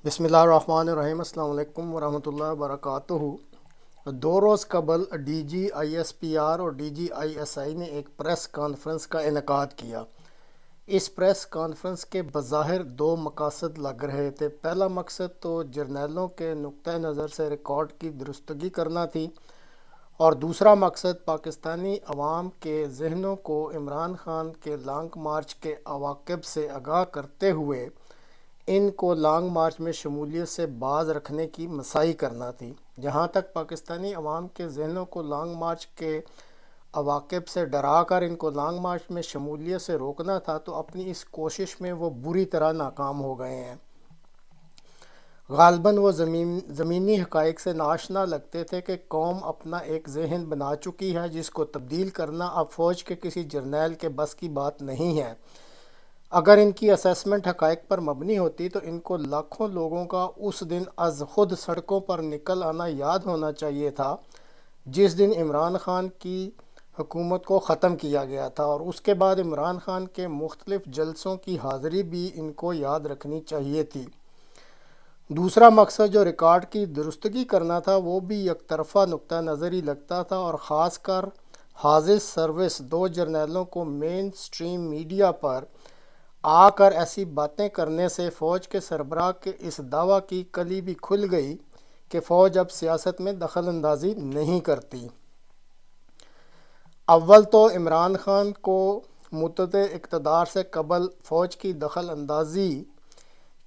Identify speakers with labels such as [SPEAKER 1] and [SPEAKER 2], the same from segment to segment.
[SPEAKER 1] بسم اللہ الرحمن الرحیم۔ السلام علیکم ورحمۃ اللہ وبرکاتہ۔ 2 روز قبل D G I S P R اور D G I S I نے ایک پریس کانفرنس کا انعقاد کیا۔ اس پریس کانفرنس کے بظاہر 2 مقاصد لگ رہے تھے۔ پہلا مقصد تو جرنیلوں کے نقطہ نظر سے ریکارڈ کی درستگی کرنا تھی، اور دوسرا مقصد پاکستانی عوام کے ذہنوں کو عمران خان کے لانگ مارچ کے عواقب سے آگاہ کرتے ہوئے ان کو لانگ مارچ میں شمولیت سے باز رکھنے کی مساعی کرنا تھی۔ جہاں تک پاکستانی عوام کے ذہنوں کو لانگ مارچ کے عواقب سے ڈرا کر ان کو لانگ مارچ میں شمولیت سے روکنا تھا، تو اپنی اس کوشش میں وہ بری طرح ناکام ہو گئے ہیں۔ غالباً وہ زمینی حقائق سے ناشنا لگتے تھے کہ قوم اپنا ایک ذہن بنا چکی ہے جس کو تبدیل کرنا اب فوج کے کسی جرنیل کے بس کی بات نہیں ہے۔ اگر ان کی اسیسمنٹ حقائق پر مبنی ہوتی تو ان کو لاکھوں لوگوں کا اس دن از خود سڑکوں پر نکل آنا یاد ہونا چاہیے تھا جس دن عمران خان کی حکومت کو ختم کیا گیا تھا، اور اس کے بعد عمران خان کے مختلف جلسوں کی حاضری بھی ان کو یاد رکھنی چاہیے تھی۔ دوسرا مقصد جو ریکارڈ کی درستگی کرنا تھا وہ بھی یک طرفہ نقطہ نظری لگتا تھا، اور خاص کر حافظ سروس 2 جرنیلوں کو مین سٹریم میڈیا پر آ کر ایسی باتیں کرنے سے فوج کے سربراہ کے اس دعویٰ کی کلی بھی کھل گئی کہ فوج اب سیاست میں دخل اندازی نہیں کرتی۔ اول تو عمران خان کو متعدد اقتدار سے قبل فوج کی دخل اندازی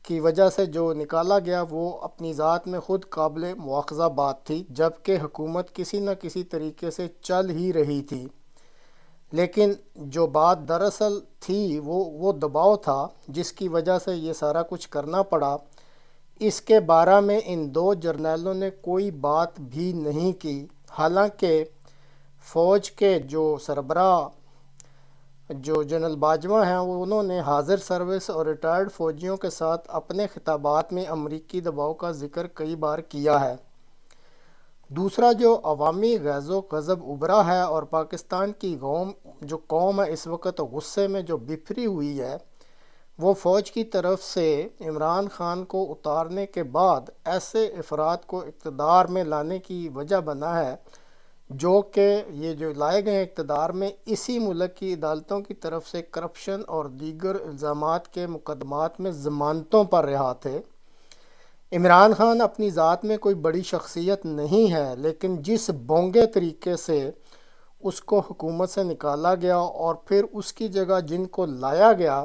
[SPEAKER 1] کی وجہ سے جو نکالا گیا وہ اپنی ذات میں خود قابل مواخذہ بات تھی، جبکہ حکومت کسی نہ کسی طریقے سے چل ہی رہی تھی۔ لیکن جو بات دراصل تھی وہ دباؤ تھا جس کی وجہ سے یہ سارا کچھ کرنا پڑا۔ اس کے بارے میں ان 2 جرنیلوں نے کوئی بات بھی نہیں کی، حالانکہ فوج کے جو سربراہ جو جنرل باجوہ ہیں انہوں نے حاضر سروس اور ریٹائرڈ فوجیوں کے ساتھ اپنے خطابات میں امریکی دباؤ کا ذکر کئی بار کیا ہے۔ دوسرا جو عوامی غیظ و غضب ابھرا ہے اور پاکستان کی قوم ہے اس وقت غصے میں جو بفری ہوئی ہے، وہ فوج کی طرف سے عمران خان کو اتارنے کے بعد ایسے افراد کو اقتدار میں لانے کی وجہ بنا ہے جو کہ یہ جو لائے گئے اقتدار میں اسی ملک کی عدالتوں کی طرف سے کرپشن اور دیگر الزامات کے مقدمات میں ضمانتوں پر رہا تھے۔ عمران خان اپنی ذات میں کوئی بڑی شخصیت نہیں ہے، لیکن جس بونگے طریقے سے اس کو حکومت سے نکالا گیا اور پھر اس کی جگہ جن کو لایا گیا،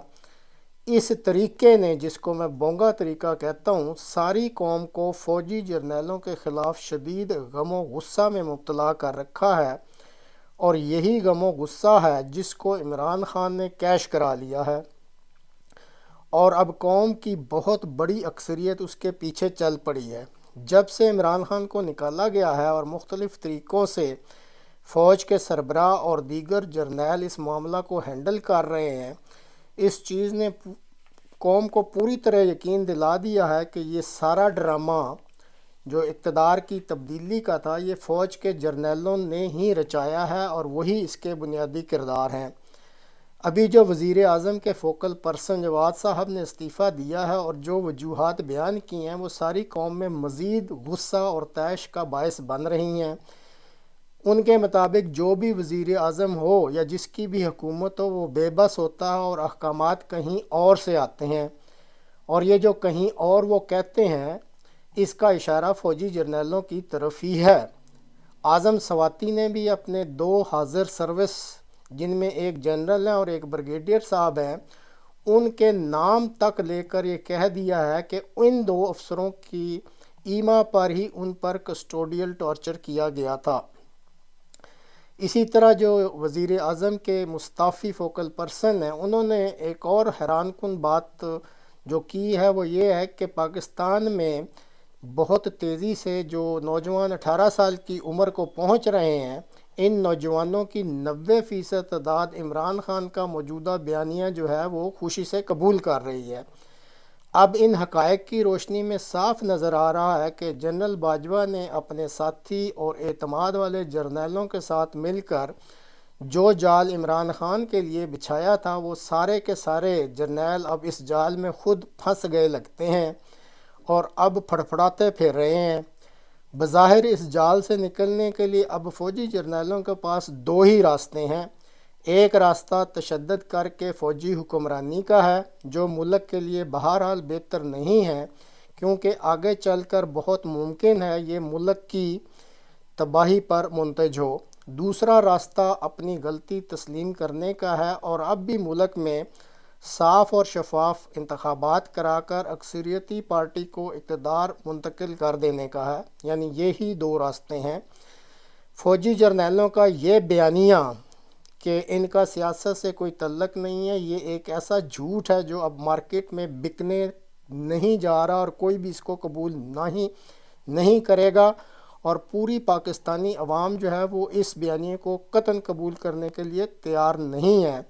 [SPEAKER 1] اس طریقے نے، جس کو میں بونگا طریقہ کہتا ہوں، ساری قوم کو فوجی جرنیلوں کے خلاف شدید غم و غصہ میں مبتلا کر رکھا ہے، اور یہی غم و غصہ ہے جس کو عمران خان نے کیش کرا لیا ہے، اور اب قوم کی بہت بڑی اکثریت اس کے پیچھے چل پڑی ہے۔ جب سے عمران خان کو نکالا گیا ہے اور مختلف طریقوں سے فوج کے سربراہ اور دیگر جرنیل اس معاملہ کو ہینڈل کر رہے ہیں، اس چیز نے قوم کو پوری طرح یقین دلا دیا ہے کہ یہ سارا ڈرامہ جو اقتدار کی تبدیلی کا تھا یہ فوج کے جرنیلوں نے ہی رچایا ہے، اور وہی اس کے بنیادی کردار ہیں۔ ابھی جو وزیر اعظم کے فوکل پرسن جواد صاحب نے استعفیٰ دیا ہے اور جو وجوہات بیان کی ہیں وہ ساری قوم میں مزید غصہ اور طیش کا باعث بن رہی ہیں۔ ان کے مطابق جو بھی وزیر اعظم ہو یا جس کی بھی حکومت ہو وہ بے بس ہوتا ہے اور احکامات کہیں اور سے آتے ہیں، اور یہ جو کہیں اور وہ کہتے ہیں اس کا اشارہ فوجی جرنیلوں کی طرف ہی ہے۔ اعظم سواتی نے بھی اپنے 2 حاضر سروس جن میں ایک جنرل ہیں اور ایک بریگیڈیئر صاحب ہیں، ان کے نام تک لے کر یہ کہہ دیا ہے کہ ان 2 افسروں کی ایما پر ہی ان پر کسٹوڈیل ٹارچر کیا گیا تھا۔ اسی طرح جو وزیر اعظم کے مستعفی فوکل پرسن ہیں انہوں نے ایک اور حیران کن بات جو کی ہے وہ یہ ہے کہ پاکستان میں بہت تیزی سے جو نوجوان 18 سال کی عمر کو پہنچ رہے ہیں، ان نوجوانوں کی 90% تعداد عمران خان کا موجودہ بیانیہ جو ہے وہ خوشی سے قبول کر رہی ہے۔ اب ان حقائق کی روشنی میں صاف نظر آ رہا ہے کہ جنرل باجوہ نے اپنے ساتھی اور اعتماد والے جرنیلوں کے ساتھ مل کر جو جال عمران خان کے لیے بچھایا تھا وہ سارے کے سارے جرنیل اب اس جال میں خود پھنس گئے لگتے ہیں، اور اب پھڑپھڑاتے پھر رہے ہیں۔ بظاہر اس جال سے نکلنے کے لیے اب فوجی جرنیلوں کے پاس دو ہی راستے ہیں۔ ایک راستہ تشدد کر کے فوجی حکمرانی کا ہے، جو ملک کے لیے بہرحال بہتر نہیں ہے، کیونکہ آگے چل کر بہت ممکن ہے یہ ملک کی تباہی پر منتج ہو۔ دوسرا راستہ اپنی غلطی تسلیم کرنے کا ہے اور اب بھی ملک میں صاف اور شفاف انتخابات کرا کر اکثریتی پارٹی کو اقتدار منتقل کر دینے کا ہے۔ یعنی یہی دو راستے ہیں۔ فوجی جرنیلوں کا یہ بیانیہ کہ ان کا سیاست سے کوئی تعلق نہیں ہے، یہ ایک ایسا جھوٹ ہے جو اب مارکیٹ میں بکنے نہیں جا رہا اور کوئی بھی اس کو قبول نہیں کرے گا، اور پوری پاکستانی عوام جو ہے وہ اس بیانیے کو قطعاً قبول کرنے کے لیے تیار نہیں ہے۔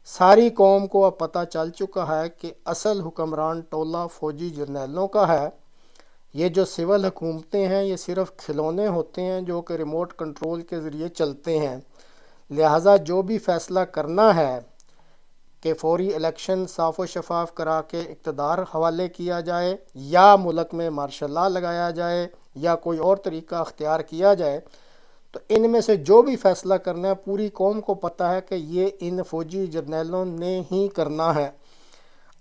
[SPEAKER 1] ساری قوم کو اب پتہ چل چکا ہے کہ اصل حکمران ٹولہ فوجی جرنیلوں کا ہے۔ یہ جو سول حکومتیں ہیں یہ صرف کھلونے ہوتے ہیں جو کہ ریموٹ کنٹرول کے ذریعے چلتے ہیں۔ لہٰذا جو بھی فیصلہ کرنا ہے کہ فوری الیکشن صاف و شفاف کرا کے اقتدار حوالے کیا جائے، یا ملک میں مارشل لا لگایا جائے، یا کوئی اور طریقہ اختیار کیا جائے، تو ان میں سے جو بھی فیصلہ کرنا ہے پوری قوم کو پتہ ہے کہ یہ ان فوجی جرنیلوں نے ہی کرنا ہے۔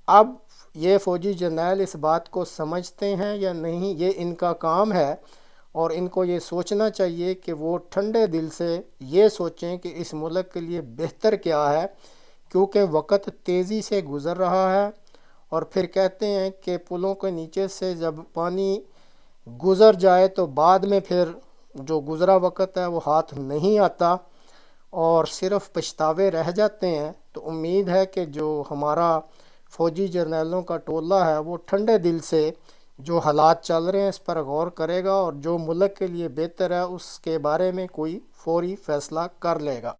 [SPEAKER 1] اب یہ فوجی جرنیل اس بات کو سمجھتے ہیں یا نہیں، یہ ان کا کام ہے، اور ان کو یہ سوچنا چاہیے کہ وہ ٹھنڈے دل سے یہ سوچیں کہ اس ملک کے لیے بہتر کیا ہے، کیونکہ وقت تیزی سے گزر رہا ہے، اور پھر کہتے ہیں کہ پلوں کے نیچے سے جب پانی گزر جائے تو بعد میں پھر جو گزرا وقت ہے وہ ہاتھ نہیں آتا اور صرف پچھتاوے رہ جاتے ہیں۔ تو امید ہے کہ جو ہمارا فوجی جرنیلوں کا ٹولہ ہے وہ ٹھنڈے دل سے جو حالات چل رہے ہیں اس پر غور کرے گا، اور جو ملک کے لیے بہتر ہے اس کے بارے میں کوئی فوری فیصلہ کر لے گا۔